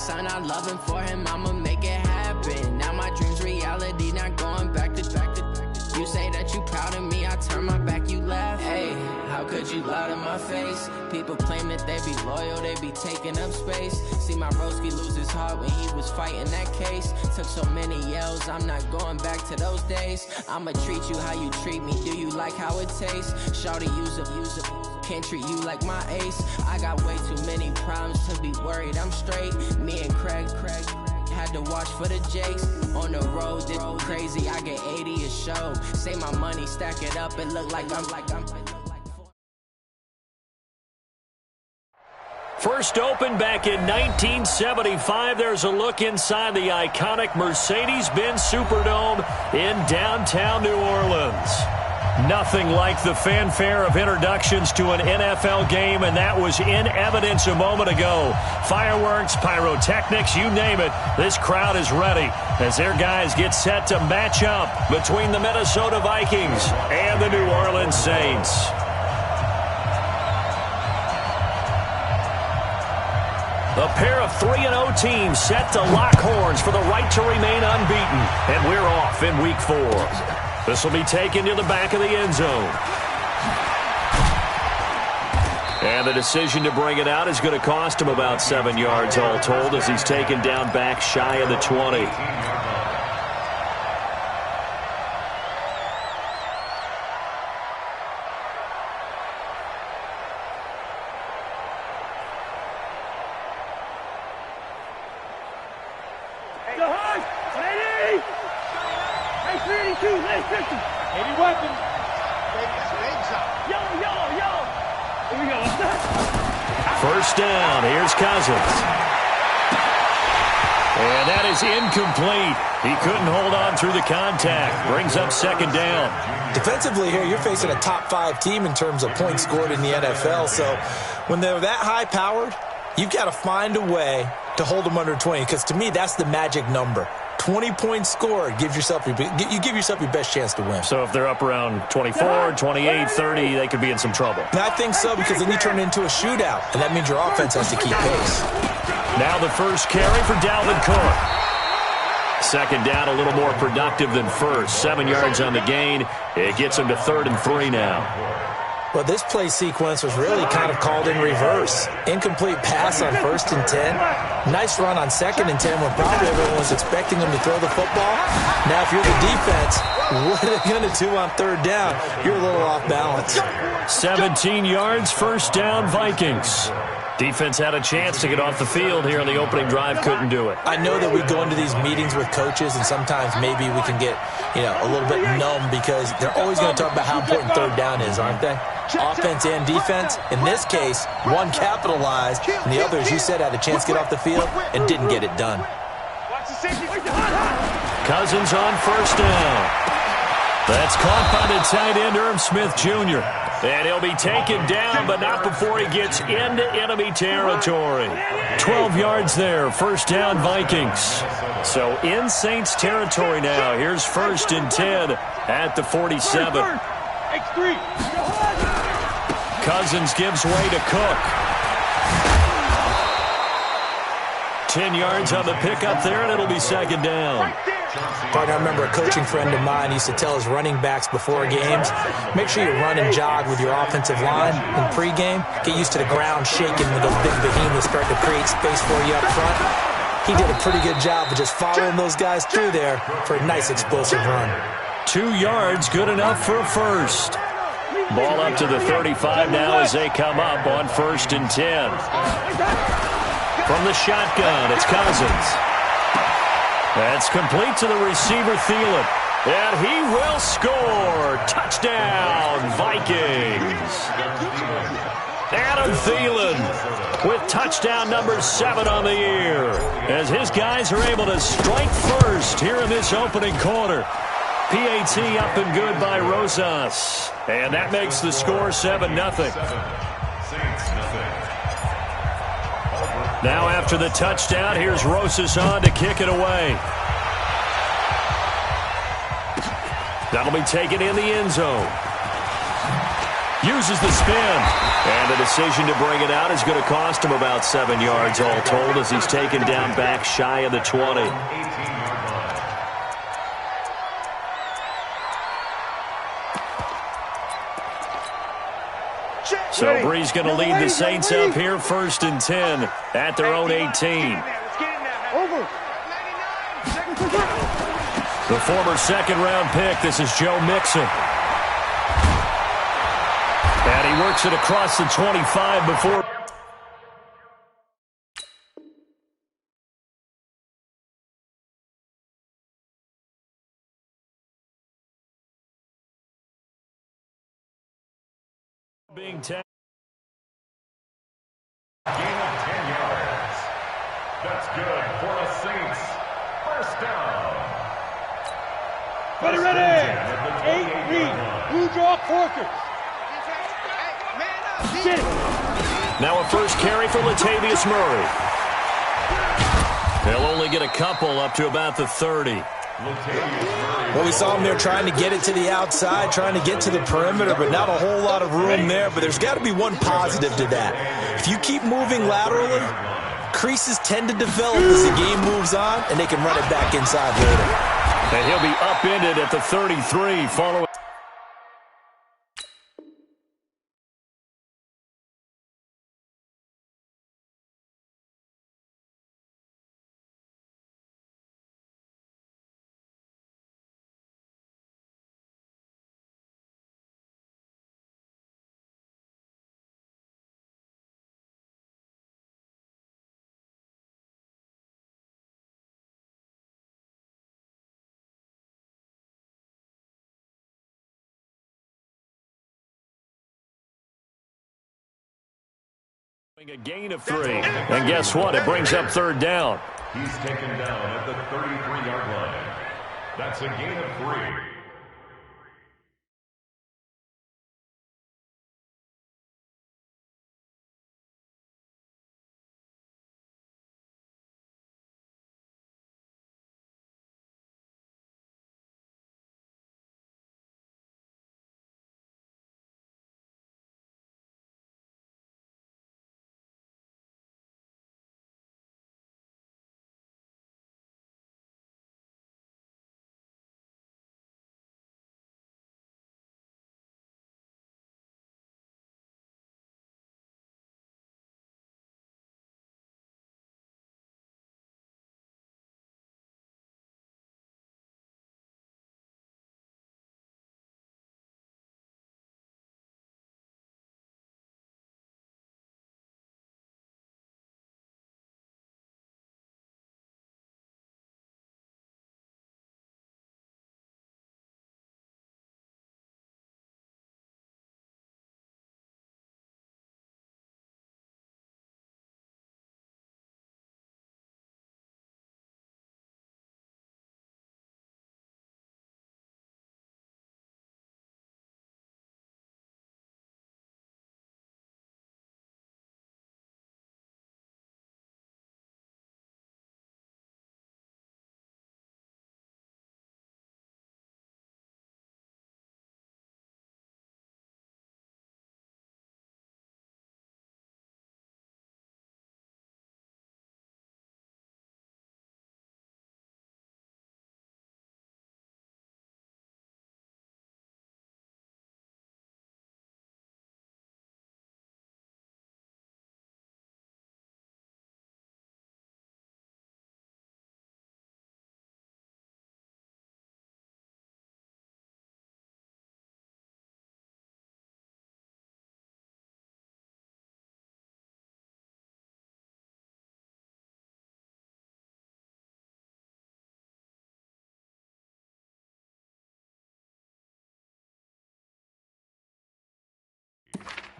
son, I love him. For him, I'ma make it happen. Now my dream's reality, not going back to. You say that you proud of me, I turn my back, you laugh. Hey, how could you lie to my face? People claim that they be loyal, they be taking up space. See my broski lose his heart when he was fighting that case. Took so many yells, I'm not going back to those days. I'ma treat you how you treat me, do you like how it tastes? Shawty, use up, can't treat you like my ace. I got way too many problems to be worried, I'm straight. Me and Craig had to watch for the Jakes. On the road, this crazy, I get 80 a show. Say my money, stack it up, it look like I'm First opened back in 1975. There's a look inside the iconic Mercedes-Benz Superdome in downtown New Orleans. Nothing like the fanfare of introductions to an NFL game, and that was in evidence a moment ago. Fireworks, pyrotechnics, you name it. This crowd is ready as their guys get set to match up between the Minnesota Vikings and the New Orleans Saints. A pair of 3-0 teams set to lock horns for the right to remain unbeaten, and we're off in Week 4. This will be taken to the back of the end zone. And the decision to bring it out is going to cost him about 7 yards all told as he's taken down back shy of the 20. First down, here's Cousins. And that is incomplete. He couldn't hold on through the contact. Brings up second down. Defensively here, you're facing a top 5 team in terms of points scored in the NFL. So when they're that high-powered, you've got to find a way to hold them under 20. Because to me, that's the magic number. 20 points scored, you give yourself your best chance to win. So if they're up around 24, 28, 30, they could be in some trouble. And I think so, because then you turn it into a shootout, and that means your offense has to keep pace. Now the first carry for Dalvin Cook. Second down, a little more productive than first. 7 yards on the gain. It gets him to 3rd and 3 now. Well, this play sequence was really kind of called in reverse. Incomplete pass on 1st and 10. Nice run on 2nd and 10 when probably everyone was expecting him to throw the football. Now, if you're the defense, what are they going to do on 3rd down? You're a little off balance. 17 yards, first down, Vikings. Defense had a chance to get off the field here on the opening drive, couldn't do it. I know that we go into these meetings with coaches, and sometimes maybe we can get, a little bit numb because they're always going to talk about how important 3rd down is, aren't they? Offense and defense. In this case, one capitalized, and the other, as you said, had a chance to get off the field and didn't get it done. Cousins on first down. That's caught by the tight end, Irv Smith Jr. And he'll be taken down, but not before he gets into enemy territory. 12 yards there, first down Vikings. So in Saints territory now. Here's 1st and 10 at the 47. Cousins gives way to Cook. 10 yards on the pickup there, and it'll be second down. Partner, I remember a coaching friend of mine used to tell his running backs before games, make sure you run and jog with your offensive line in pregame. Get used to the ground shaking when those big behemoths start to create space for you up front. He did a pretty good job of just following those guys through there for a nice explosive run. 2 yards, good enough for a first. Ball up to the 35 now as they come up on 1st and 10. From the shotgun, it's Cousins. That's complete to the receiver, Thielen. And he will score. Touchdown, Vikings. Adam Thielen with touchdown number 7 on the year, as his guys are able to strike first here in this opening quarter. PAT up and good by Rosas. And that makes the score 7-0. Now after the touchdown, here's Rosas on to kick it away. That'll be taken in the end zone. Uses the spin. And the decision to bring it out is going to cost him about 7 yards all told as he's taken down back shy of the 20. So Bree's going to lead the Saints up here 1st and 10 at their own 18. The former second-round pick, this is Joe Mixon. And he works it across the 25 before. Being 10. Gain of 10 yards. That's good for the Saints. First down. Ready. 8 read. Blue draw quarters. Now a first carry for Latavius Murray. They'll only get a couple up to about the 30. Well, we saw him there trying to get it to the outside, trying to get to the perimeter, but not a whole lot of room there. But there's got to be one positive to that. If you keep moving laterally, creases tend to develop as the game moves on, and they can run it back inside later. And he'll be upended at the 33 following. A gain of 3. And guess what? It brings up 3rd down. He's taken down at the 33-yard line. That's a gain of 3.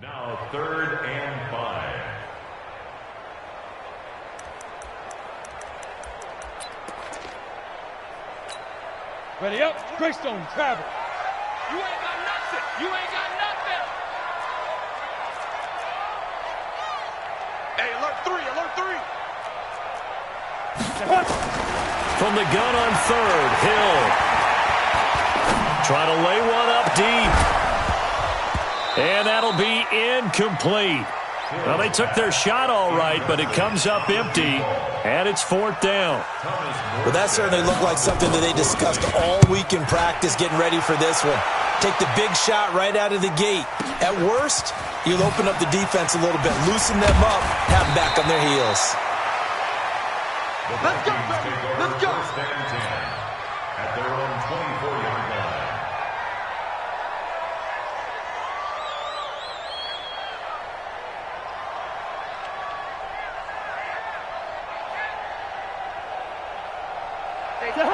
Now 3rd and 5. Ready up. Greystone, travel. You ain't got nothing. You ain't got nothing. Hey, alert 3, alert 3. From the gun on 3rd, Hill. Trying to lay one up deep. And that'll be incomplete. Well, they took their shot all right, but it comes up empty, and it's 4th down. Well, that certainly looked like something that they discussed all week in practice, getting ready for this one. Take the big shot right out of the gate. At worst, you'll open up the defense a little bit, loosen them up, have them back on their heels. Let's go, baby. Let's go. First and 10 at their own 24-yard line.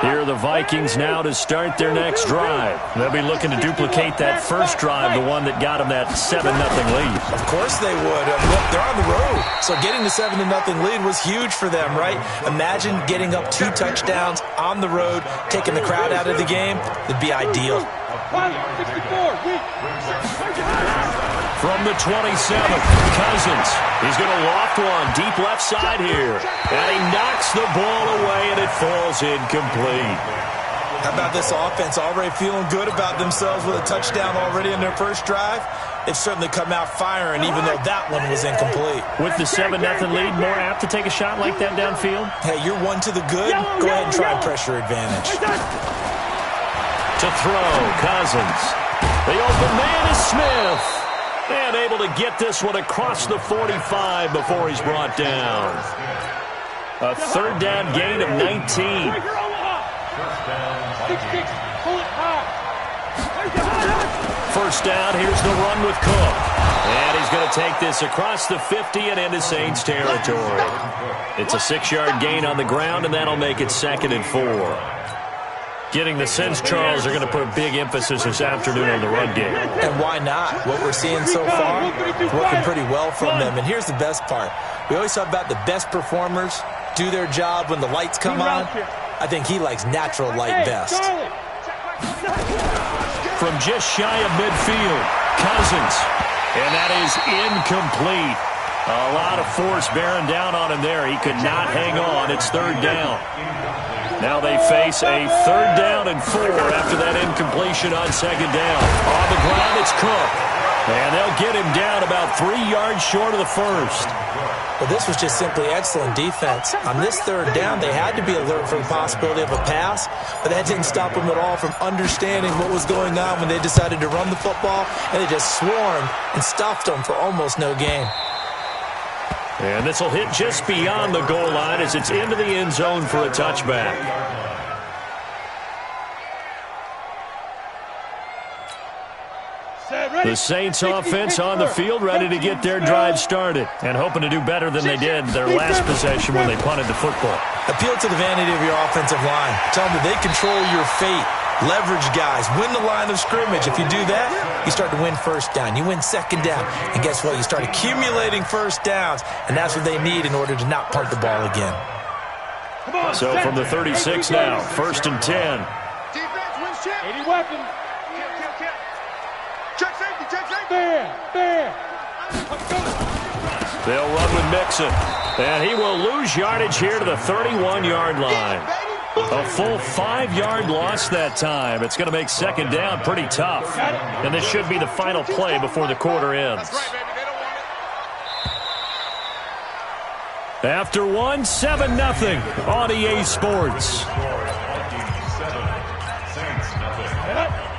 Here are the Vikings now to start their next drive. They'll be looking to duplicate that first drive, the one that got them that 7-0 lead. Of course they would. Look, they're on the road, so getting the 7-0 lead was huge for them, right? Imagine getting up 2 touchdowns on the road, taking the crowd out of the game. It'd be ideal. From the 27th, Cousins. He's going to loft one deep left side here. And he knocks the ball away, and it falls incomplete. How about this offense? Already feeling good about themselves with a touchdown already in their first drive. They've certainly come out firing, even though that one was incomplete. With the 7-0 lead, more apt to take a shot like that downfield? Hey, you're one to the good. Go ahead and try and pressure advantage. To throw, Cousins. The open man is Smith. And able to get this one across the 45 before he's brought down. A 3rd down gain of 19. First down, here's the run with Cook. And he's going to take this across the 50 and into Saints territory. It's a 6-yard gain on the ground, and that'll make it 2nd and 4. Getting the sense Charles are going to put a big emphasis this afternoon on the run game. And why not? What we're seeing so far is working pretty well from them. And here's the best part. We always talk about the best performers do their job when the lights come on. I think he likes natural light best. From just shy of midfield, Cousins. And that is incomplete. A lot of force bearing down on him there. He could not hang on. It's 3rd down. Now they face a 3rd down and 4 after that incompletion on 2nd down. On the ground, it's Cook. And they'll get him down about 3 yards short of the first. Well, this was just simply excellent defense. On this 3rd down, they had to be alert for the possibility of a pass, but that didn't stop them at all from understanding what was going on when they decided to run the football, and they just swarmed and stuffed them for almost no gain. And this will hit just beyond the goal line as it's into the end zone for a touchback. The Saints offense on the field, ready to get their drive started and hoping to do better than they did their last possession when they punted the football. Appeal to the vanity of your offensive line. Tell them that they control your fate. Leverage guys. Win the line of scrimmage. If you do that, you start to win 1st down. You win 2nd down. And guess what? You start accumulating 1st downs, and that's what they need in order to not punt the ball again. So from the 36 now, 1st and 10. Defense wins check. 80 weapons. Check safety, check safety. There. They'll run with Mixon. And he will lose yardage here to the 31-yard line. A full 5-yard loss that time. It's going to make 2nd down pretty tough. And this should be the final play before the quarter ends. After one, 7-0 on EA Sports.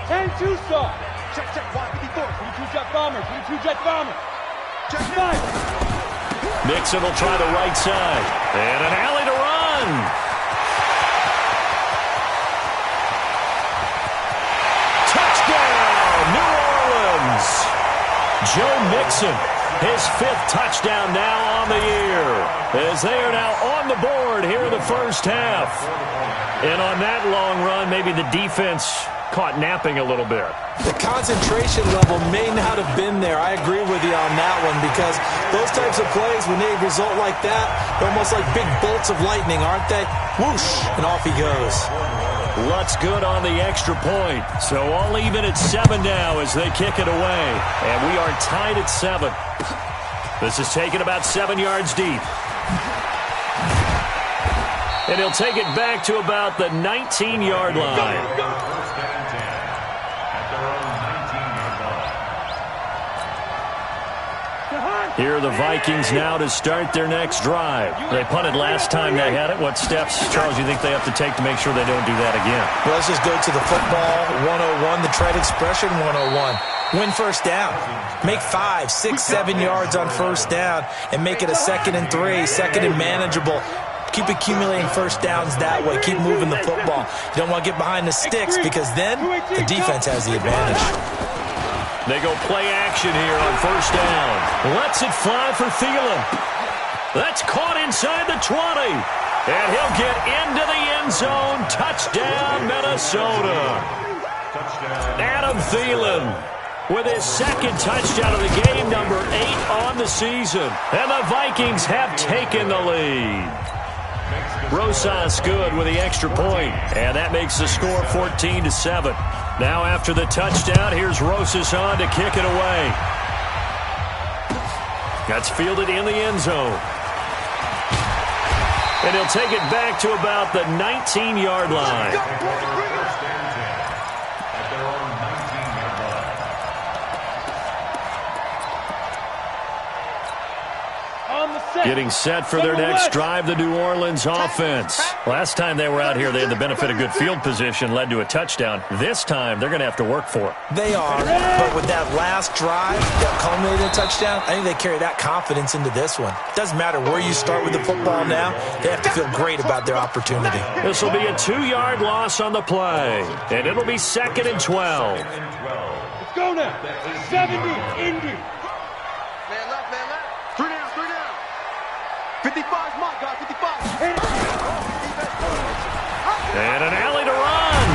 10-2 saw. Check, Y54. 22 jet bombers. 22 jet bombers. Check 5. Mixon will try the right side. And an alley to run. Touchdown, New Orleans. Joe Mixon, his 5th touchdown now on the year, as they are now on the board here in the first half. And on that long run, maybe the defense caught napping a little bit. The concentration level may not have been there. I agree with you on that one, because those types of plays, when they result like that, they're almost like big bolts of lightning, aren't they? Whoosh, and off he goes. Luck's good on the extra point. So all even at 7 now as they kick it away. And we are tied at 7. This is taken about 7 yards deep. And he'll take it back to about the 19-yard line. Here are the Vikings now to start their next drive. They punted last time they had it. What steps, Charles, you think they have to take to make sure they don't do that again? Well, let's just go to the football 101, the trade expression 101. Win first down. Make 5, 6, 7 yards on first down and make it a 2nd and 3, 2nd and manageable. Keep accumulating first downs that way. Keep moving the football. You don't want to get behind the sticks because then the defense has the advantage. They go play action here on first down. Lets it fly for Thielen. That's caught inside the 20. And he'll get into the end zone. Touchdown, Minnesota. Adam Thielen with his 2nd touchdown of the game, number 8 on the season. And the Vikings have taken the lead. Rosas good with the extra point. And that makes the score 14-7. Now after the touchdown, here's Rosas on to kick it away. That's fielded in the end zone. And he'll take it back to about the 19-yard line. Getting set for their next drive, the New Orleans offense. Last time they were out here, they had the benefit of good field position, led to a touchdown. This time, they're going to have to work for it. They are, but with that last drive that culminated in a touchdown, I think they carry that confidence into this one. Doesn't matter where you start with the football now, they have to feel great about their opportunity. This will be a 2-yard loss on the play, and it'll be 2nd and 12. Let's go now. 70, Indy. Man left, man left. 3 down, 3 down. 55's my guy, 55. And an alley to run.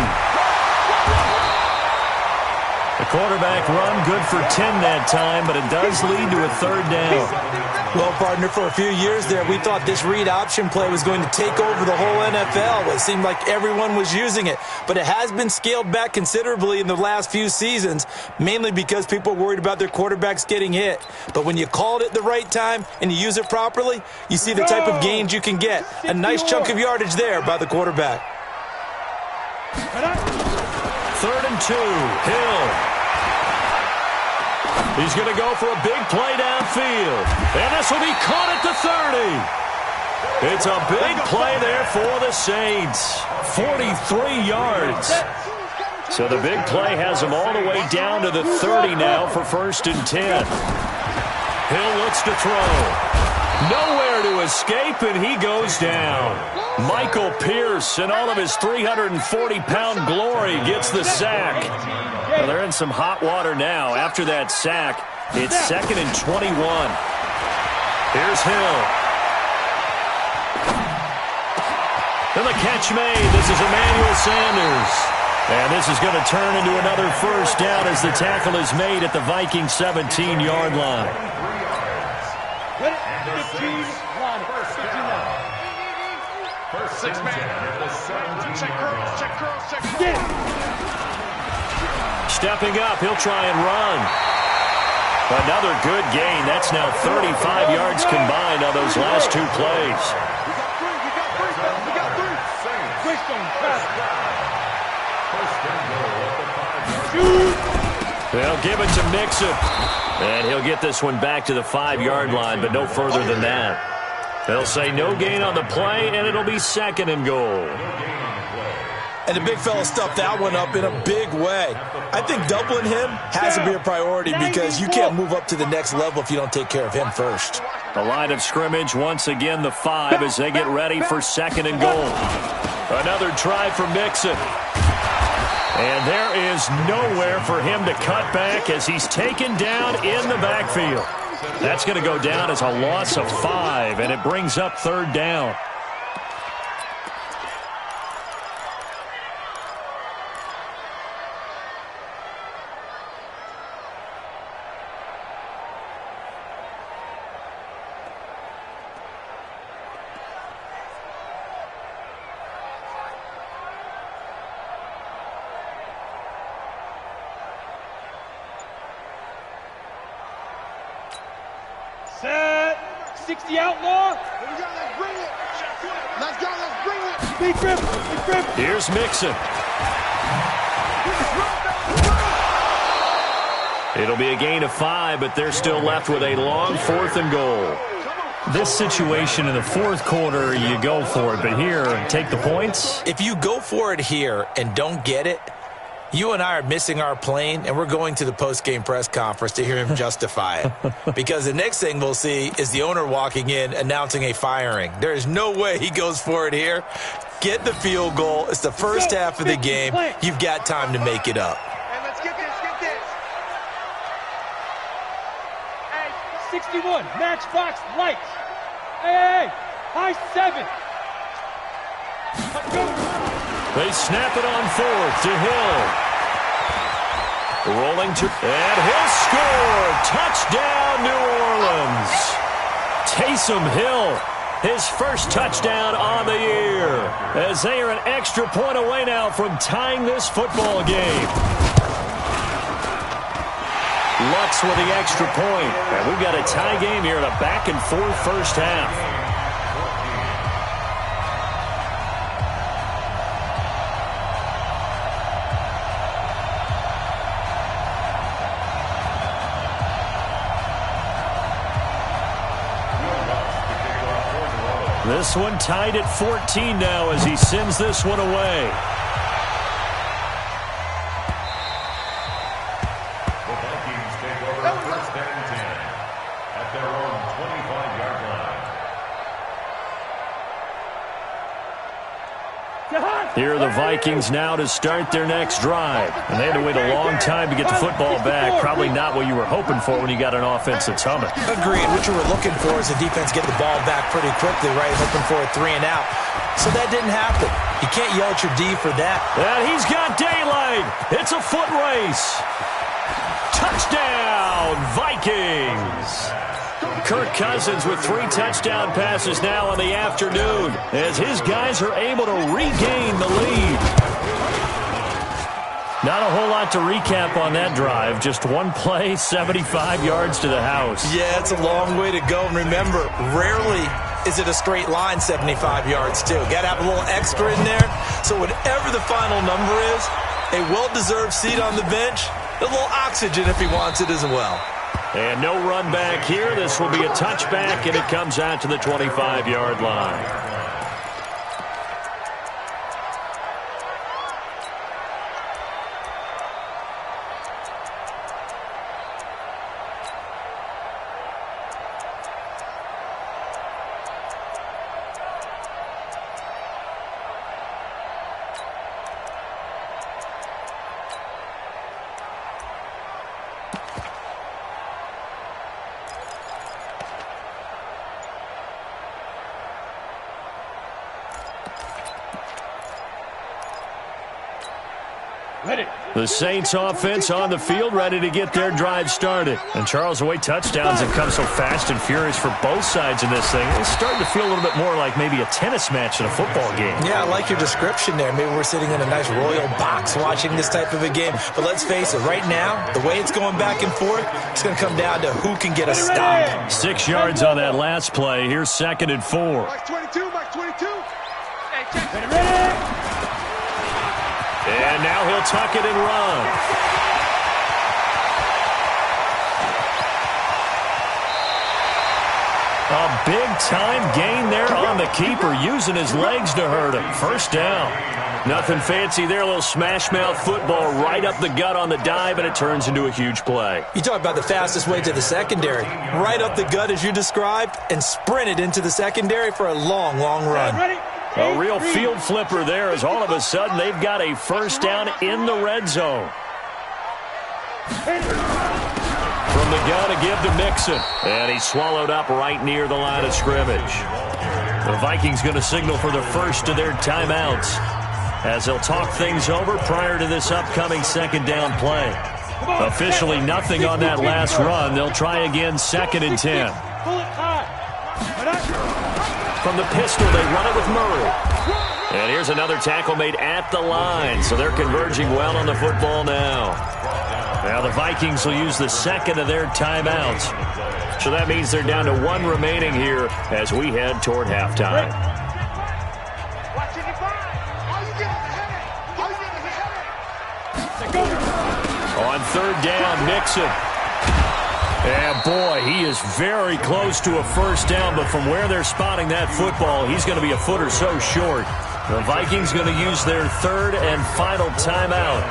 The quarterback run good for 10 that time, but it does lead to a 3rd down. Well, partner, for a few years there, we thought this read option play was going to take over the whole NFL. It seemed like everyone was using it, but it has been scaled back considerably in the last few seasons, mainly because people are worried about their quarterbacks getting hit. But when you called it the right time and you use it properly, you see the type of gains you can get. A nice chunk of yardage there by the quarterback. 3rd and 2, Hill. He's going to go for a big play downfield. And this will be caught at the 30. It's a big play there for the Saints. 43 yards. So the big play has him all the way down to the 30 now for 1st and 10. Hill looks to throw. Nowhere to escape, and he goes down. Michael Pierce, in all of his 340-pound glory, gets the sack. Well, they're in some hot water now. After that sack, it's 2nd and 21. Here's Hill. And the catch made. This is Emmanuel Sanders. And this is going to turn into another 1st down as the tackle is made at the Vikings 17-yard line. 15, line, 15 line. First 6 man. Check curls, check curls, check curls. Get it. Stepping up, he'll try and run. Another good gain. That's now 35 yards combined on those last 2 plays. We got three. Greystone, They'll give it to Mixon. And he'll get this one back to the 5-yard line, but no further than that. They'll say no gain on the play, and it'll be 2nd and goal. And the big fella stuffed that one up in a big way. I think doubling him has to be a priority because you can't move up to the next level if you don't take care of him first. The line of scrimmage, once again, the 5 as they get ready for 2nd and goal. Another try for Mixon. And there is nowhere for him to cut back as he's taken down in the backfield. That's going to go down as a loss of 5, and it brings up 3rd down. Set. 60 outlaw. Let's bring it. Let's go, let's bring it. Big grip, big grip. Here's Mixon. It'll be a gain of 5, but they're still left with a long 4th and goal. This situation in the fourth quarter, you go for it. But here, take the points. If you go for it here and don't get it, you and I are missing our plane, and we're going to the post-game press conference to hear him justify it. Because the next thing we'll see is the owner walking in announcing a firing. There is no way he goes for it here. Get the field goal. It's the first half of the game. You've got time to make it up. Hey, let's get this, get this. Hey, 61, matchbox lights. Hey, high 7. Go. They snap it on 4th to Hill. Rolling to, and he'll score. Touchdown, New Orleans. Taysom Hill, his first touchdown on the year, as they are an extra point away now from tying this football game. Lutz with the extra point. And we've got a tie game here in a back-and-forth first half. This one tied at 14 now as he sends this one away. The Vikings take over first and 10 at their own 25-yard line. Here are the Vikings now to start their next drive. And they had to wait a long time to get the football back. Probably not what you were hoping for when you got an offense that's humming. Agreed. What you were looking for is the defense get the ball back pretty quickly, right? Hoping for a 3 and out. So that didn't happen. You can't yell at your D for that. And he's got daylight. It's a foot race. Touchdown, Vikings. Kirk Cousins with 3 touchdown passes now in the afternoon as his guys are able to regain the lead. Not a whole lot to recap on that drive. Just one play, 75 yards to the house. Yeah, it's a long way to go. And remember, rarely is it a straight line 75 yards, too. Got to have a little extra in there. So whatever the final number is, a well-deserved seat on the bench, a little oxygen if he wants it as well. And no run back here. This will be a touchback, and it comes out to the 25-yard line. The Saints offense on the field, ready to get their drive started. And Charles, the way touchdowns have come so fast and furious for both sides in this thing, it's starting to feel a little bit more like maybe a tennis match in a football game. Yeah, I like your description there. Maybe we're sitting in a nice royal box watching this type of a game. But let's face it, right now, the way it's going back and forth, it's going to come down to who can get a stop. 6 yards on that last play. Here's 2nd and 4. Mike 22, Mike 22. Hey, check. Ready? And now he'll tuck it and run. A big-time gain there on the keeper, using his legs to hurt him. First down. Nothing fancy there, a little smash-mouth football right up the gut on the dive, and it turns into a huge play. You talk about the fastest way to the secondary. Right up the gut, as you described, and sprinted into the secondary for a long, long run. Ready? A real field flipper there, as all of a sudden they've got a first down in the red zone. From the gun to give to Mixon. And he's swallowed up right near the line of scrimmage. The Vikings going to signal for the first of their timeouts as they'll talk things over prior to this upcoming second down play. Officially nothing on that last run. They'll try again, 2nd and 10. From the pistol, they run it with Murray. And here's another tackle made at the line, so they're converging well on the football now. Now the Vikings will use the second of their timeouts. So that means they're down to 1 remaining here as we head toward halftime. On third down. Mixon. And, boy, he is very close to a first down, but from where they're spotting that football, he's going to be a foot or so short. The Vikings going to use their third and final timeout,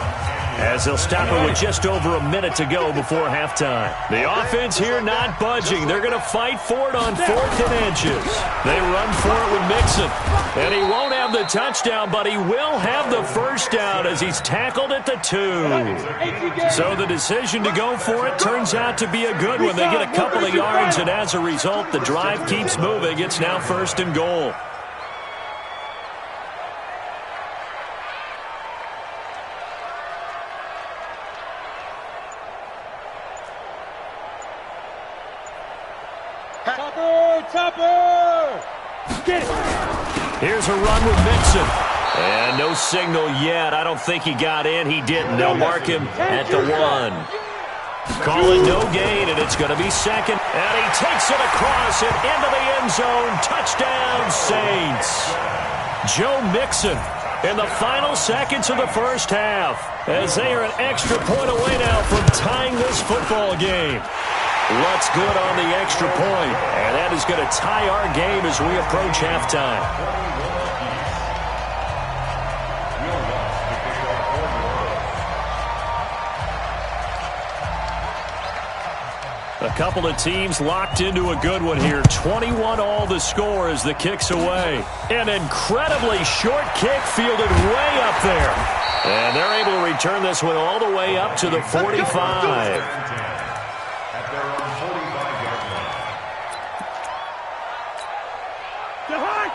as they'll stop it with just over a minute to go before halftime. The offense here not budging. They're going to fight for it on 4th and inches. They run for it with Mixon. And he won't have the touchdown, but he will have the first down as he's tackled at the 2. So the decision to go for it turns out to be a good one. They get a couple of yards, and as a result, the drive keeps moving. It's now 1st and goal. Topper! Get it! Here's a run with Mixon. And no signal yet. I don't think he got in. He didn't. They'll mark him at the 1. Call it no gain, and it's going to be 2nd. And he takes it across and into the end zone. Touchdown, Saints. Joe Mixon in the final seconds of the first half, as they are an extra point away now from tying this football game. Looks good on the extra point, and that is going to tie our game as we approach halftime. A couple of teams locked into a good one here. 21 all the score as the kick's away. An incredibly short kick fielded way up there. And they're able to return this one all the way up to the 45.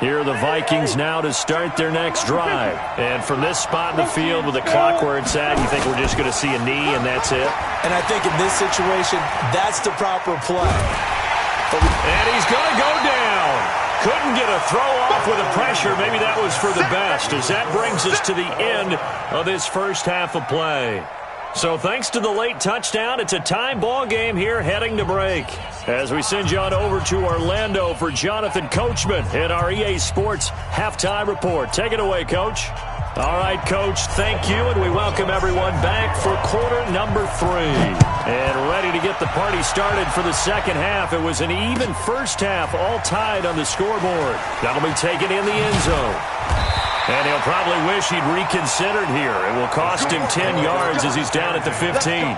Here are the Vikings now to start their next drive. And from this spot in the field with the clock where it's at, you think we're just going to see a knee and that's it? And I think in this situation, that's the proper play. And he's going to go down. Couldn't get a throw off with the pressure. Maybe that was for the best, as that brings us to the end of this first half of play. So thanks to the late touchdown, it's a tie ball game here heading to break. As we send you on over to Orlando for Jonathan Coachman in our EA Sports Halftime Report. Take it away, Coach. All right, Coach, thank you, and we welcome everyone back for quarter number 3. And ready to get the party started for the second half. It was an even first half, all tied on the scoreboard. That'll be taken in the end zone. And he'll probably wish he'd reconsidered here. It will cost him 10 yards as he's down at the 15.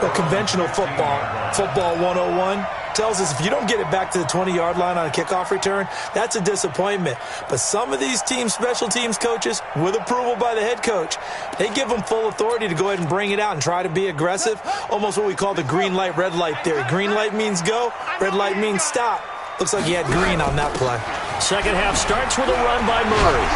Well, conventional football 101, tells us if you don't get it back to the 20-yard line on a kickoff return, that's a disappointment. But some of these special teams coaches, with approval by the head coach, they give them full authority to go ahead and bring it out and try to be aggressive, almost what we call the green light, red light theory. Green light means go, red light means stop. Looks like he had green on that play. Second half starts with a run by Murray.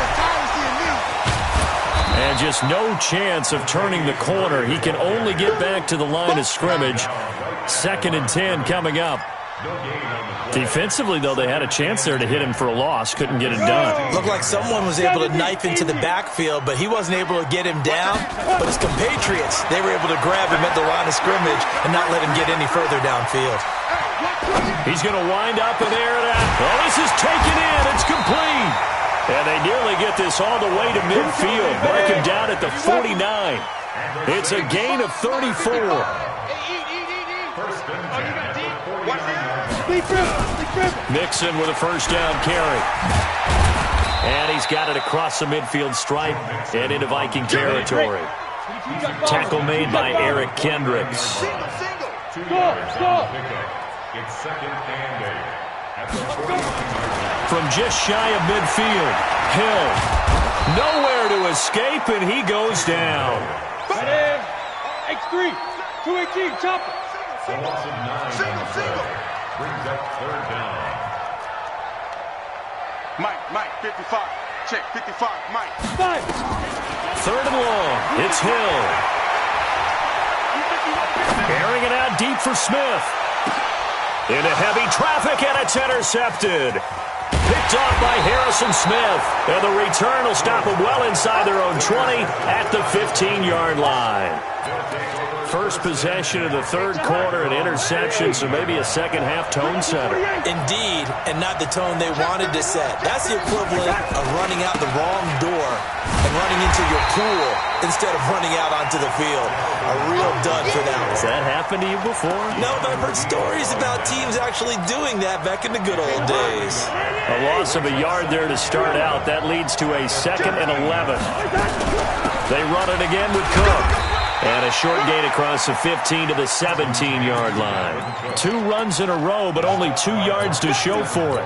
And just no chance of turning the corner. He can only get back to the line of scrimmage. 2nd and 10 coming up. Defensively, though, they had a chance there to hit him for a loss. Couldn't get it done. Looked like someone was able to knife into the backfield, but he wasn't able to get him down. But his compatriots, they were able to grab him at the line of scrimmage and not let him get any further downfield. He's going to wind up and air it out. Oh, this is taken in. It's complete. And they nearly get this all the way to midfield. Mark him down at the 49. It's a gain of 34. Mixon with a first down carry. And he's got it across the midfield stripe and into Viking territory. Tackle made by Eric Kendricks. It's 2nd and 8. From just shy of midfield, Hill. Nowhere to escape, and he goes down. X3, 218, chopper. A loss of 9 on the play. Brings up 3rd down. Mike, 55. Check, 55, Mike. 5. 3rd and long. It's Hill. Airing it out deep for Smith. Into heavy traffic, and it's intercepted. Picked off by Harrison Smith. And the return will stop them well inside their own 20 at the 15-yard line. First possession of the third quarter, an interception, so maybe a second-half tone setter. Indeed, and not the tone they wanted to set. That's the equivalent of running out the wrong door and running into your pool instead of running out onto the field. A real dud for that one. Has that happened to you before? No, but I've heard stories about teams actually doing that back in the good old days. A loss of a yard there to start out. That leads to a 2nd and 11. They run it again with Cook. And a short gain across the 15 to the 17-yard line. 2 runs in a row, but only 2 yards to show for it.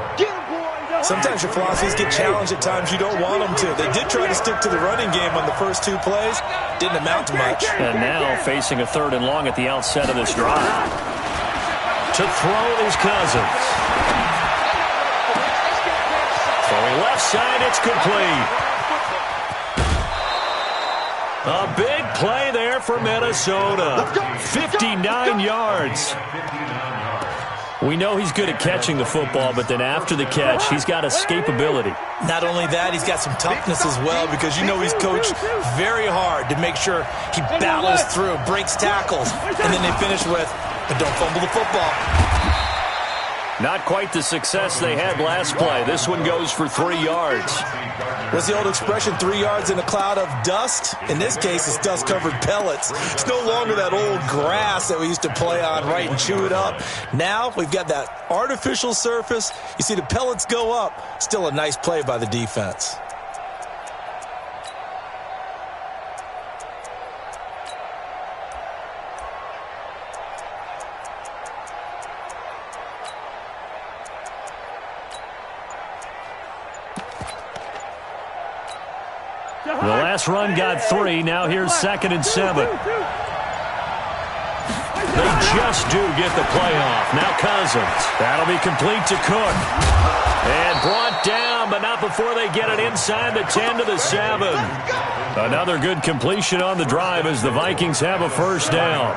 Sometimes your philosophies get challenged at times you don't want them to. They did try to stick to the running game on the first 2 plays. Didn't amount to much. And now facing a 3rd and long at the outset of this drive. To throw is Cousins. Throwing left side, it's complete. A big play there for Minnesota. 59 yards. We know he's good at catching the football, but then after the catch, he's got escapability. Not only that, he's got some toughness as well, because you know he's coached very hard to make sure he battles through, breaks tackles, and then they finish with, but don't fumble the football. Not quite the success they had last play. This one goes for 3 yards. What's the old expression, 3 yards in a cloud of dust? In this case, it's dust-covered pellets. It's no longer that old grass that we used to play on, right, and chew it up. Now we've got that artificial surface. You see the pellets go up. Still a nice play by the defense. The last run got 3. Now here's 2nd and 7. They just do get the play off. Now Cousins. That'll be complete to Cook. And brought down, but not before they get it inside the 10 to the 7. Another good completion on the drive as the Vikings have a first down.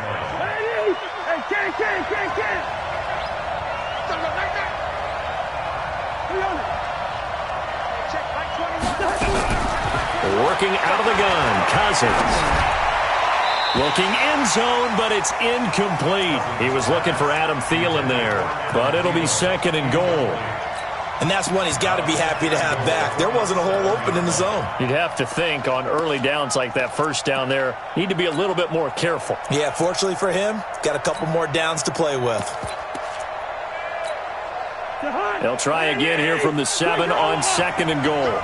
Working out of the gun, Cousins. Looking end zone, but it's incomplete. He was looking for Adam Thielen there, but it'll be 2nd and goal. And that's one he's got to be happy to have back. There wasn't a hole open in the zone. You'd have to think on early downs like that first down there, need to be a little bit more careful. Yeah, fortunately for him, got a couple more downs to play with. They'll try again here from the 7 on 2nd and goal.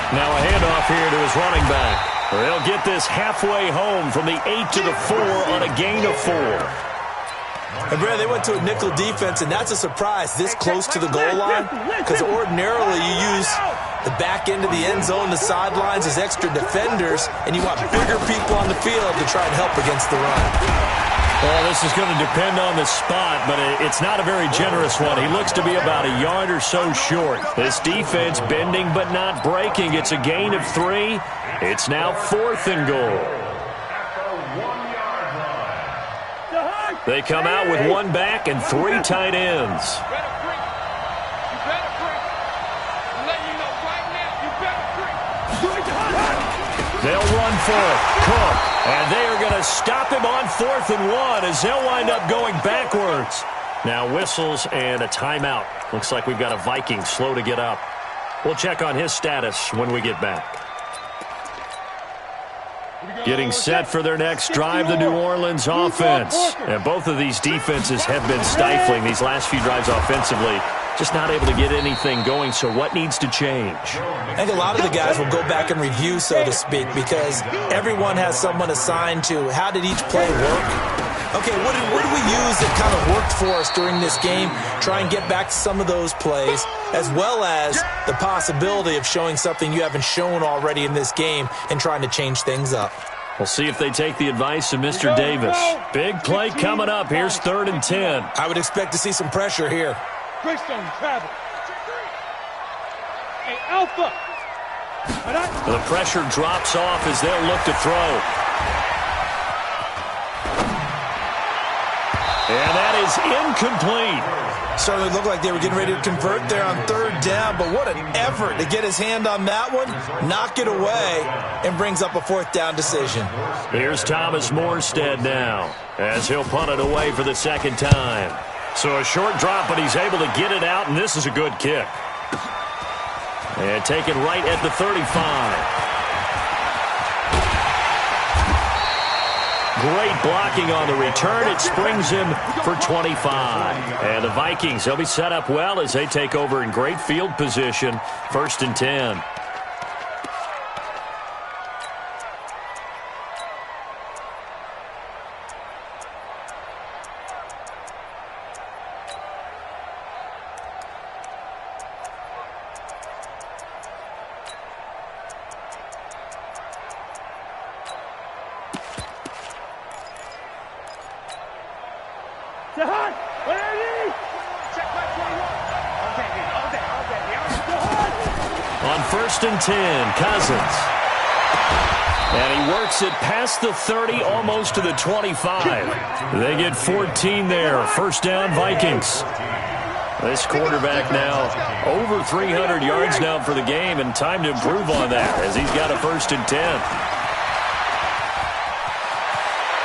Now a handoff here to his running back. They'll get this halfway home from the 8 to the 4 on a gain of 4. And Brad, they went to a nickel defense, and that's a surprise this close to the goal line, because ordinarily you use the back end of the end zone, the sidelines as extra defenders, and you want bigger people on the field to try and help against the run. Well, this is going to depend on the spot, but it's not a very generous one. He looks to be about a yard or so short. This defense bending but not breaking. It's a gain of 3. It's now 4th and goal. They come out with 1 back and 3 tight ends. They'll run for it. Cook. And they are going to stop him on 4th and 1 as they'll wind up going backwards. Now whistles and a timeout. Looks like we've got a Viking slow to get up. We'll check on his status when we get back. Getting set for their next drive, the New Orleans offense. And both of these defenses have been stifling these last few drives offensively. Just not able to get anything going, so what needs to change? I think a lot of the guys will go back and review, so to speak, because everyone has someone assigned to how did each play work. Okay, what did we use that kind of worked for us during this game? Try and get back to some of those plays, as well as the possibility of showing something you haven't shown already in this game and trying to change things up. We'll see if they take the advice of Mr. Davis. Big play coming up. Here's 3rd and 10. I would expect to see some pressure here. Greystone, travel. Hey, Alpha. The pressure drops off as they'll look to throw. And that is incomplete. Certainly looked like they were getting ready to convert there on third down, but what an effort to get his hand on that one, knock it away, and brings up a fourth down decision. Here's Thomas Morstead now, as he'll punt it away for the second time. So a short drop, but he's able to get it out, and this is a good kick. And taken right at the 35. Great blocking on the return. It springs him for 25. And the Vikings, they'll be set up well as they take over in great field position. 1st and 10. On 1st and 10, Cousins. And he works it past the 30, almost to the 25. They get 14 there. 1st down, Vikings. This quarterback now over 300 yards now for the game, and time to improve on that as he's got a 1st and 10.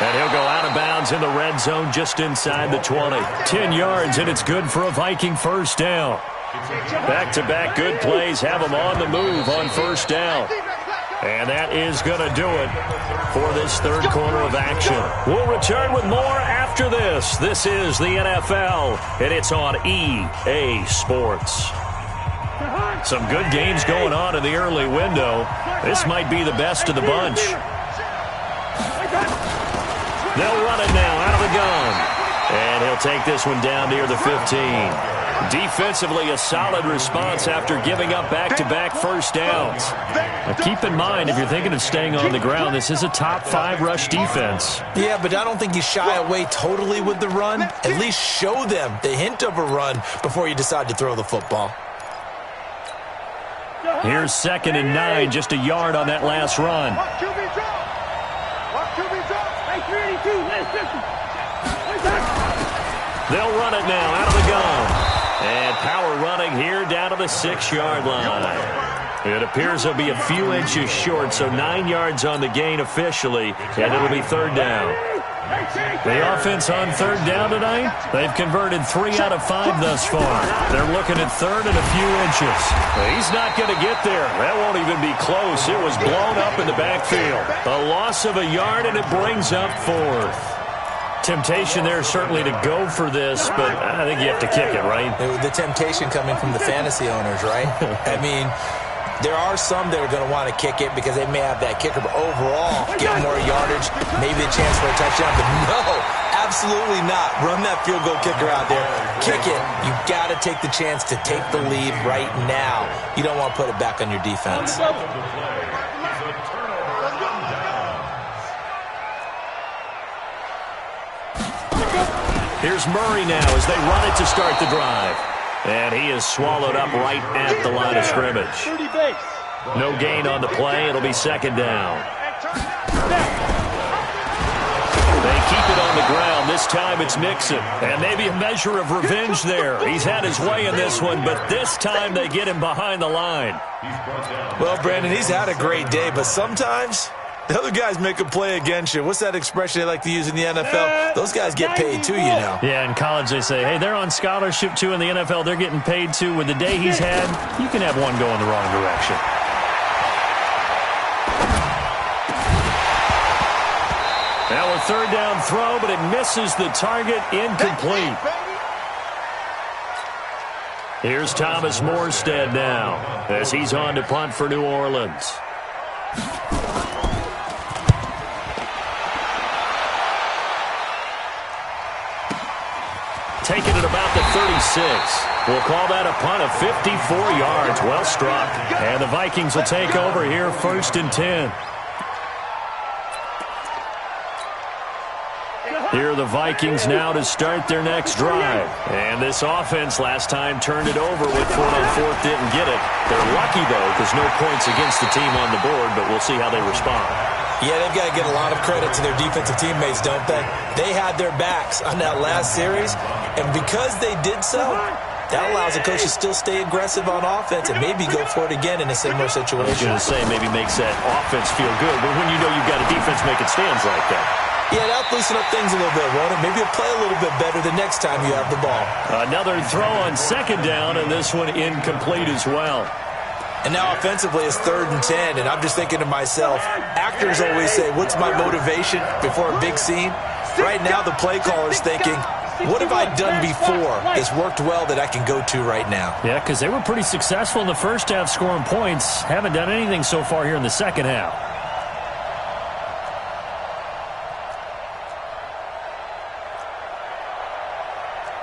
And he'll go out of bounds in the red zone just inside the 20. 10 yards, and it's good for a Viking 1st down. Back-to-back good plays have them on the move on 1st down. And that is going to do it for this third quarter of action. We'll return with more after this. This is the NFL, and it's on EA Sports. Some good games going on in the early window. This might be the best of the bunch. They'll run it now out of the gun. And he'll take this one down near the 15. Defensively, a solid response after giving up back-to-back 1st downs. Now, keep in mind, if you're thinking of staying on the ground, this is a top 5 rush defense. Yeah, but I don't think you shy away totally with the run. At least show them the hint of a run before you decide to throw the football. Here's 2nd and 9, just a yard on that last run. They'll run it now out of the gun. And power running here down to the 6-yard line. It appears they'll be a few inches short, so 9 yards on the gain officially, and it'll be 3rd down. The offense on 3rd down tonight, they've converted 3 out of 5 thus far. They're looking at 3rd and a few inches. He's not going to get there. That won't even be close. It was blown up in the backfield. A loss of a yard, and it brings up 4th. Temptation there certainly to go for this, but I think you have to kick it, right? The temptation coming from the fantasy owners, right? I mean, there are some that are going to want to kick it because they may have that kicker, but overall, get more yardage, maybe a chance for a touchdown. But no, absolutely not. Run that field goal kicker out there. Kick it. You've got to take the chance to take the lead right now. You don't want to put it back on your defense. Here's Murray now as they run it to start the drive. And he is swallowed up right at the line of scrimmage. No gain on the play. It'll be 2nd down. They keep it on the ground. This time it's Mixon. And maybe a measure of revenge there. He's had his way in this one, but this time they get him behind the line. Well, Brandon, he's had a great day, but sometimes the other guys make a play against you. What's that expression they like to use in the NFL? Those guys get paid too, you know. Yeah, in college they say, hey, they're on scholarship too. In the NFL, they're getting paid too. With the day he's had, you can have one go in the wrong direction. Now a 3rd down throw, but it misses the target. Incomplete. Here's Thomas Morstead now as he's on to punt for New Orleans. Taking it about the 36. We'll call that a punt of 54 yards. Well struck. And the Vikings will take over here 1st and 10. Here are the Vikings now to start their next drive. And this offense last time turned it over with 4 on 4th, didn't get it. They're lucky, though, because no points against the team on the board, but we'll see how they respond. Yeah, they've got to get a lot of credit to their defensive teammates, don't they? They had their backs on that last series, and because they did so, that allows the coach to still stay aggressive on offense and maybe go for it again in a similar situation. I was going to say maybe makes that offense feel good, but when you know you've got a defense making stands like that. Yeah, that'll loosen up things a little bit, won't it? Maybe you'll play a little bit better the next time you have the ball. Another throw on second down, and this one incomplete as well. And now offensively it's 3rd and 10, and I'm just thinking to myself, actors always say, what's my motivation before a big scene? Right now the play caller's thinking, what have I done before that's worked well that I can go to right now? Yeah, because they were pretty successful in the first half scoring points. Haven't done anything so far here in the second half.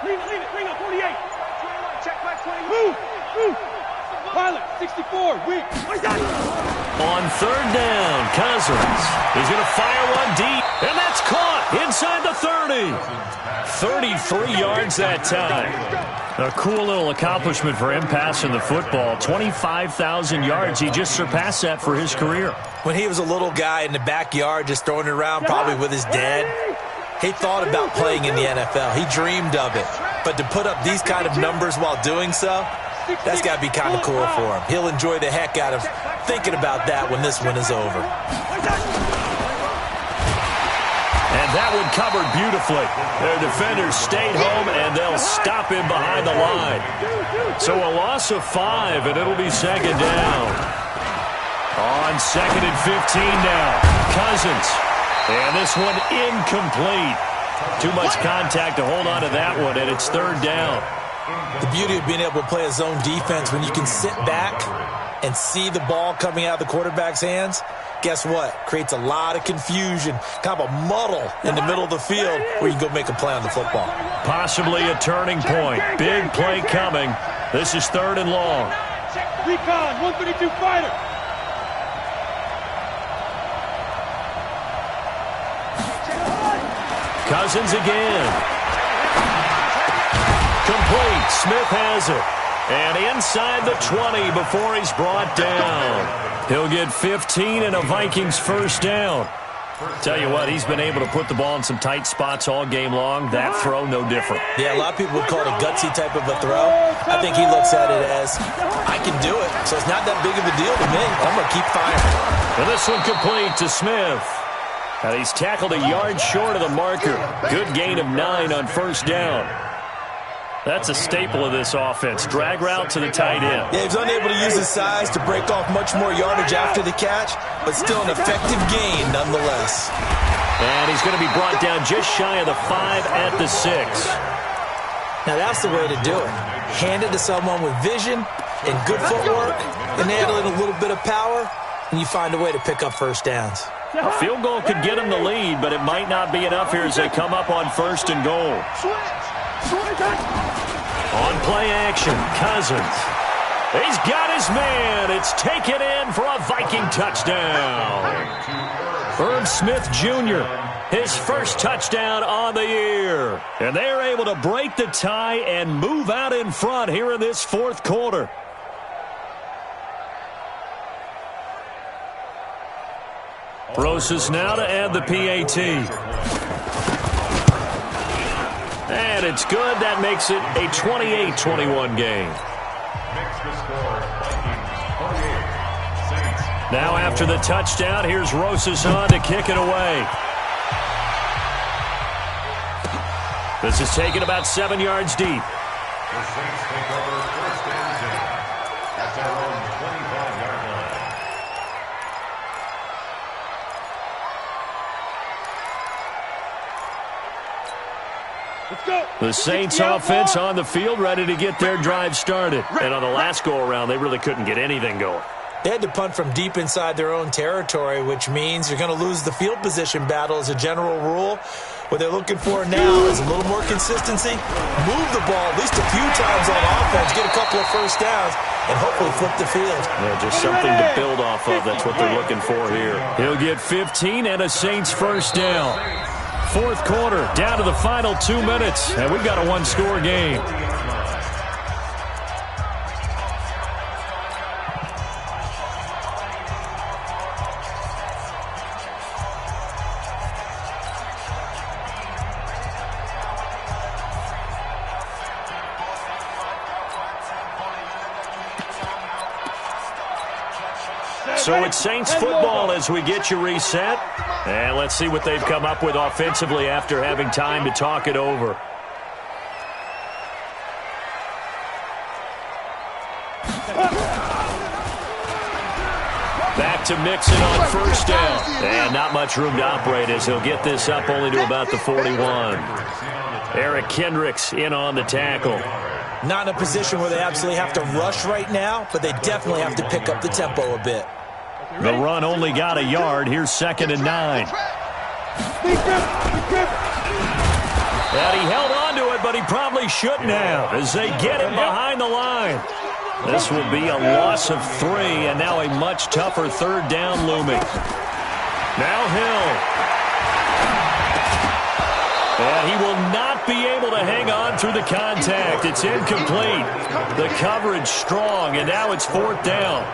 Lean up, 48. Check back, 20. Move. Pilot, 64, weak. On 3rd down, Cousins. He's going to fire one deep, and that's caught inside the 30. 33 yards that time. A cool little accomplishment for him passing the football. 25,000 yards. He just surpassed that for his career. When he was a little guy in the backyard just throwing it around probably with his dad, he thought about playing in the NFL. He dreamed of it. But to put up these kind of numbers while doing so, that's got to be kind of cool for him. He'll enjoy the heck out of thinking about that when this one is over. And that one covered beautifully. Their defenders stayed home, and they'll stop him behind the line. So a loss of 5, and it'll be second down. On 2nd and 15 now, Cousins. And this one incomplete. Too much contact to hold on to that one, and it's 3rd down. The beauty of being able to play a zone defense when you can sit back and see the ball coming out of the quarterback's hands, guess what? Creates a lot of confusion, kind of a muddle in the middle of the field where you can go make a play on the football. Possibly a turning point. Big play coming. This is 3rd and long. Recon, 132 fighter. Cousins again. Complete. Smith has it. And inside the 20 before he's brought down. He'll get 15 and a Vikings first down. Tell you what, he's been able to put the ball in some tight spots all game long. That throw, no different. Yeah, a lot of people would call it a gutsy type of a throw. I think he looks at it as, I can do it, so it's not that big of a deal to me. I'm going to keep firing. And this one complete to Smith. And he's tackled a yard short of the marker. Good gain of 9 on first down. That's a staple of this offense. Drag route to the tight end. Yeah, he's unable to use his size to break off much more yardage after the catch, but still an effective gain nonetheless. And he's going to be brought down just shy of the 5 at the 6. Now that's the way to do it. Hand it to someone with vision and good footwork, and handle it a little bit of power, and you find a way to pick up first downs. A field goal could get him the lead, but it might not be enough here as they come up on 1st and goal. On play action, Cousins. He's got his man. It's taken in for a Viking touchdown. Irv Smith Jr., his first touchdown on the year. And they're able to break the tie and move out in front here in this 4th quarter. Rosas now to add the PAT. And it's good. That makes it a 28-21 game. Now after the touchdown, here's Rosas on to kick it away. This is taken about 7 yards deep. The Saints take over 1st and 10 at their own 25-yard line. Let's go. The Saints offense on the field, ready to get their drive started. And on the last go-around, they really couldn't get anything going. They had to punt from deep inside their own territory, which means you're going to lose the field position battle as a general rule. What they're looking for now is a little more consistency, move the ball at least a few times on offense, get a couple of first downs, and hopefully flip the field. Yeah, just something to build off of. That's what they're looking for here. He'll get 15 and a Saints first down. 4th quarter, down to the final 2 minutes, and we've got a one-score game. So it's Saints football as we get you reset. And let's see what they've come up with offensively after having time to talk it over. Back to Mixon on first down. And not much room to operate as he'll get this up only to about the 41. Eric Kendricks in on the tackle. Not in a position where they absolutely have to rush right now, but they definitely have to pick up the tempo a bit. The run only got a yard. Here's 2nd and 9. And he held on to it, but he probably shouldn't have as they get him behind the line. This will be a loss of 3, and now a much tougher 3rd down looming. Now Hill. And he will not be able to hang on through the contact. It's incomplete. The coverage strong, and now it's 4th down.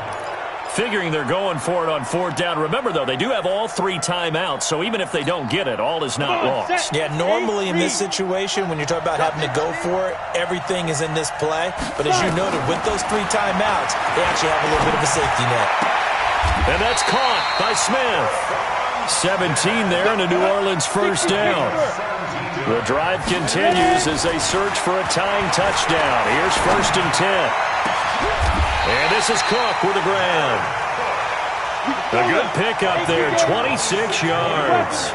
Figuring they're going for it on 4th down. Remember, though, they do have all 3 timeouts, so even if they don't get it, all is not lost. Yeah, normally in this situation, when you're talking about having to go for it, everything is in this play. But as you noted, with those 3 timeouts, they actually have a little bit of a safety net. And that's caught by Smith. 17 there and a New Orleans 1st down. The drive continues as they search for a tying touchdown. Here's 1st and 10. And this is Cook with a grab. A good pickup there, 26 yards.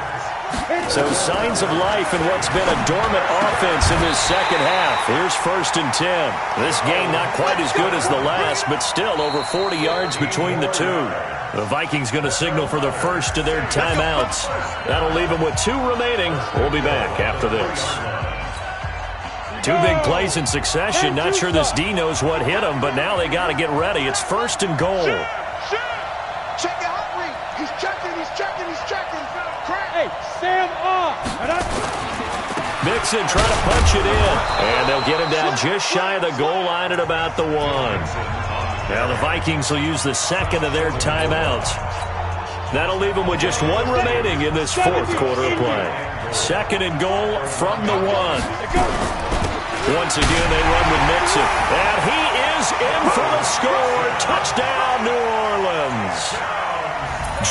So signs of life in what's been a dormant offense in this second half. Here's 1st and 10. This game not quite as good as the last, but still over 40 yards between the two. The Vikings going to signal for the first of their timeouts. That'll leave them with 2 remaining. We'll be back after this. 2 big plays in succession. Not sure this D knows what hit him, but now they got to get ready. It's 1st and goal. Check the hot read. He's checking. Hey, Sam off. Mixon trying to punch it in. And they'll get him down just shy of the goal line at about the 1. Now the Vikings will use the 2nd of their timeouts. That'll leave them with just 1 remaining in this 4th quarter of play. 2nd and goal from the 1. Once again, they run with Mixon. And he is in for the score. Touchdown, New Orleans.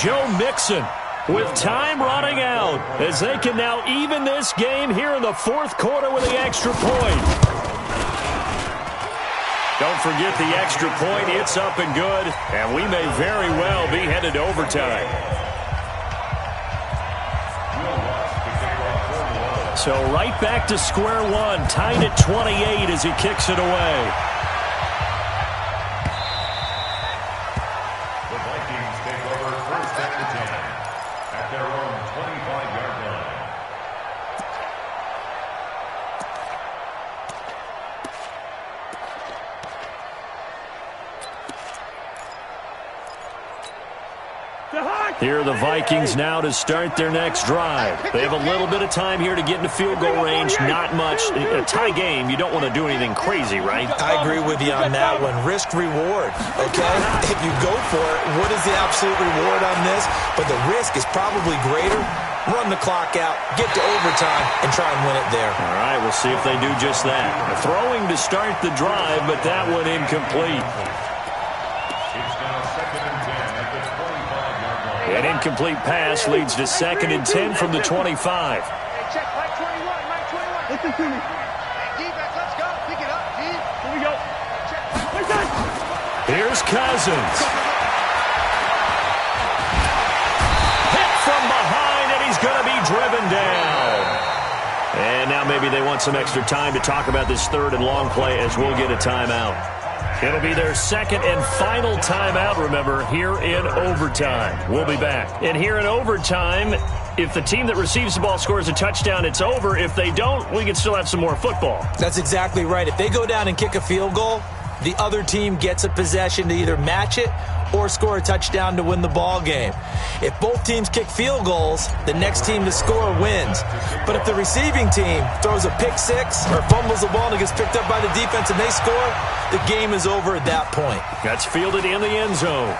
Joe Mixon with time running out as they can now even this game here in the 4th quarter with the extra point. Don't forget the extra point. It's up and good, and we may very well be headed to overtime. So right back to square one, tied at 28 as he kicks it away. The Vikings take over 1st and 10 at their own 25-yard line. Here are the Vikings now to start their next drive. They have a little bit of time here to get into field goal range. Not much. A tie game, you don't want to do anything crazy, right? I agree with you on that one. Risk reward, okay? If you go for it, what is the absolute reward on this? But the risk is probably greater. Run the clock out, get to overtime, and try and win it there. All right, we'll see if they do just that. Throwing to start the drive, but that one incomplete. An incomplete pass leads to 2nd and 10 from the 25. Check, Mike 21, Mike 21. Listen to me. Defense, let's go. Pick it up, D. Here we go. Check. Here's Cousins. Hit from behind, and he's going to be driven down. And now maybe they want some extra time to talk about this 3rd and long play as we'll get a timeout. It'll be their 2nd and final timeout, remember, here in overtime. We'll be back. And here in overtime, if the team that receives the ball scores a touchdown, it's over. If they don't, we can still have some more football. That's exactly right. If they go down and kick a field goal, the other team gets a possession to either match it or score a touchdown to win the ball game. If both teams kick field goals, the next team to score wins. But if the receiving team throws a pick six or fumbles the ball and it gets picked up by the defense and they score, the game is over at that point. That's fielded in the end zone.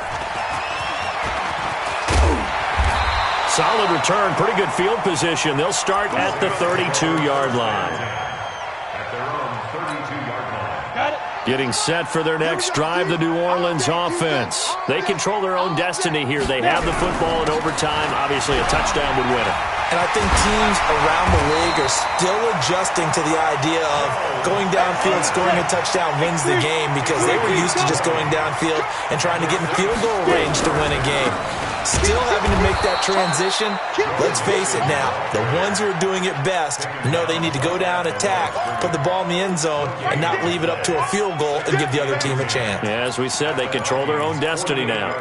Solid return, pretty good field position. They'll start at the 32-yard line. At their own 32-yard line. Got it. Getting set for their next drive, the New Orleans offense. They control their own destiny here. They have the football in overtime. Obviously, a touchdown would win it. And I think teams around the league are still adjusting to the idea of going downfield, scoring a touchdown wins the game, because they were used to just going downfield and trying to get in field goal range to win a game. Still having to make that transition. Let's face it now, the ones who are doing it best know they need to go down, attack, put the ball in the end zone, and not leave it up to a field goal and give the other team a chance. Yeah, as we said, they control their own destiny now.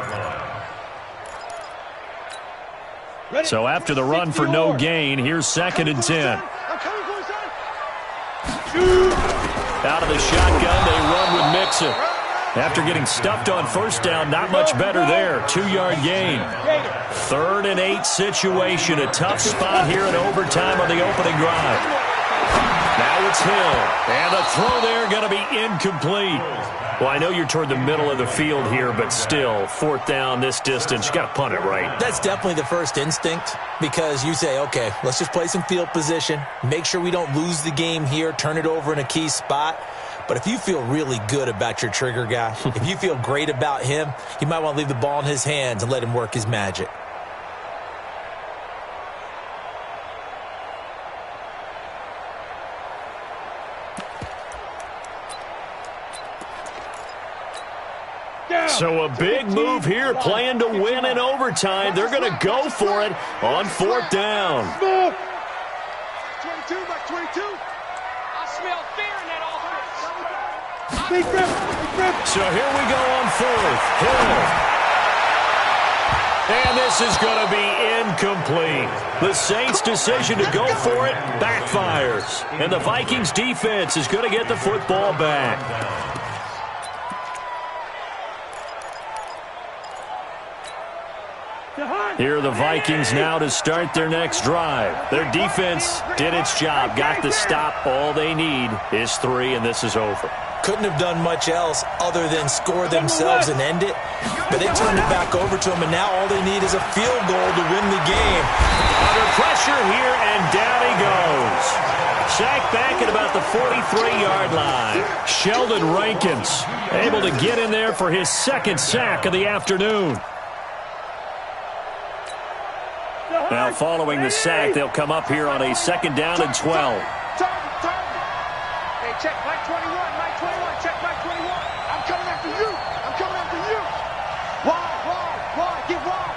So after the run for no gain, here's 2nd and 10. Out of the shotgun, they run with Mixon. After getting stuffed on first down, not much better there. 2-yard gain. 3rd and 8 situation. A tough spot here in overtime on the opening drive. Now it's Hill. And the throw there going to be incomplete. Well, I know you're toward the middle of the field here, but still, 4th down this distance, you got to punt it right. That's definitely the first instinct, because you say, okay, let's just play some field position, make sure we don't lose the game here, turn it over in a key spot. But if you feel really good about your trigger guy, if you feel great about him, you might want to leave the ball in his hands and let him work his magic. So a big move here, playing to win in overtime. They're going to go for it on 4th down. 22 by 22. I smell fear in that offense. So here we go on 4th. Hill. And this is going to be incomplete. The Saints' decision to go for it backfires. And the Vikings' defense is going to get the football back. Here are the Vikings now to start their next drive. Their defense did its job, got the stop. All they need is 3, and this is over. Couldn't have done much else other than score themselves and end it. But they turned it back over to them, and now all they need is a field goal to win the game. Under pressure here, and down he goes. Sacked back at about the 43-yard line. Sheldon Rankins able to get in there for his 2nd sack of the afternoon. Now following the sack, they'll come up here on a 2nd down and 12. Hey, check Mike 21, Mike 21, check Mike 21. I'm coming after you. I'm coming after you. Wide, get wide.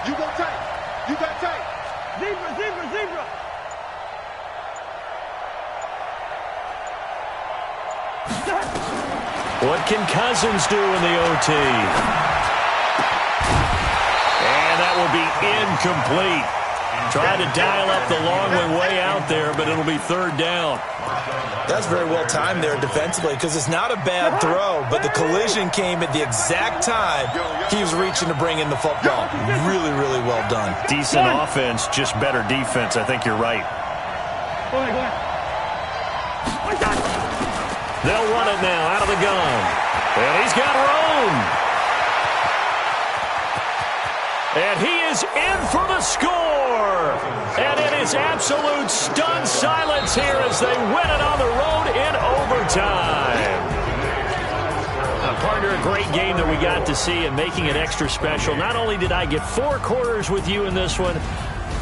You go tight. You got tight. Zebra. What can Cousins do in the OT? And that will be incomplete. Tried to dial up the long way out there, but it'll be 3rd down. That's very well timed there defensively, because it's not a bad throw, but the collision came at the exact time he was reaching to bring in the football. Really, really well done. Decent offense, just better defense. I think you're right. Go ahead. They'll run it now out of the gun. And he's got room. And he is in for the score. And it is absolute stunned silence here as they win it on the road in overtime. Partner, a great game that we got to see, and making it extra special. Not only did I get 4 quarters with you in this one,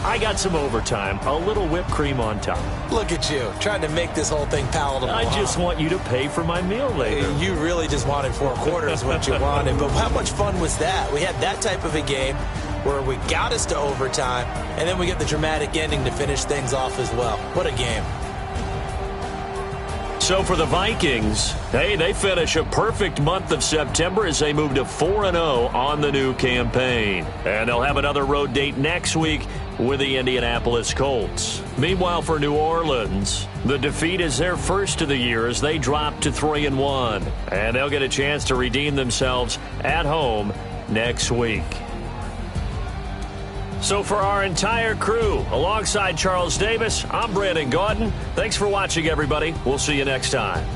I got some overtime, a little whipped cream on top. Look at you, trying to make this whole thing palatable. I just want you to pay for my meal later. You really just wanted 4 quarters, what you wanted. But how much fun was that? We had that type of a game where we got us to overtime, and then we get the dramatic ending to finish things off as well. What a game. So for the Vikings, hey, they finish a perfect month of September as they move to 4-0 on the new campaign. And they'll have another road date next week with the Indianapolis Colts. Meanwhile, for New Orleans, the defeat is their first of the year as they drop to 3-1. And they'll get a chance to redeem themselves at home next week. So for our entire crew, alongside Charles Davis, I'm Brandon Gaudin. Thanks for watching, everybody. We'll see you next time.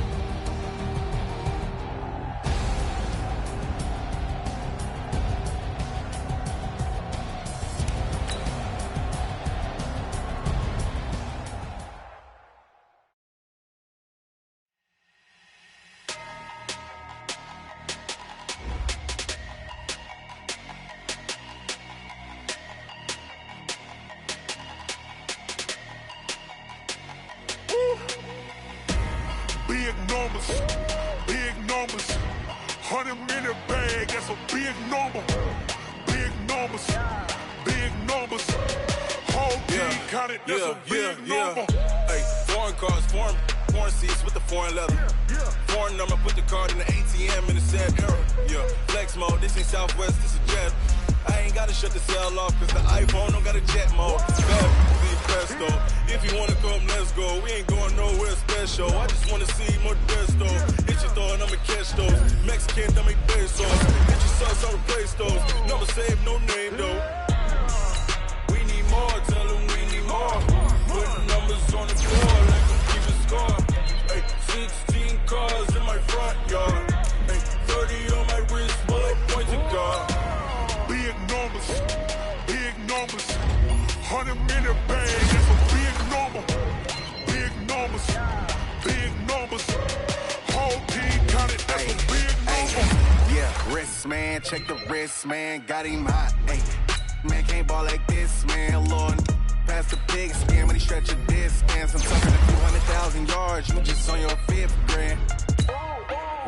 numbers, big numbers. 100-minute bag, that's a big number. Big numbers, big numbers. Whole team counted, that's a big number. Hey, foreign cars, foreign seats with the foreign leather. Foreign number, put the card in the ATM in the sad era. Yeah, flex mode, this ain't Southwest, this is Jet. I ain't gotta shut the cell off, cause the iPhone don't got a jet mode. Bad, be presto. If you wanna come, let's go. We ain't going nowhere special. I just wanna see more Modesto. Hit your throw and I'ma catch those. Mexican, dummy pesos. Hit your sauce, I'll replace those. Number save, no name though. We need more, tell them we need more. Put numbers on the floor like I'm keeping score. Hey, 16 cars in my front yard. Hey, 30 on my wrist, bullet point to God. Big numbers, big numbers. 100-minute bag, that's a big number. Big numbers, big numbers. Whole team counted, that's a big number. Yeah, wrist man, check the wrist man, got him hot. Hey, man can't ball like this, man. Lord, past the pig skin when he stretch a disc. Man, I'm talking a few 100,000 yards, you just on your 5th grand.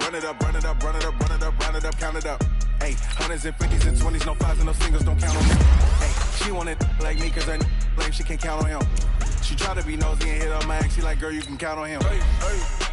Run it up, run it up, run it up, run it up, run it up, count it up. Hey, hundreds and 50s and 20s, no 5s and no singles, don't count on me. Hey, she wanted like me cause her like she can't count on him. She tried to be nosy and hit her max, she like, girl, you can count on him. Hey, hey.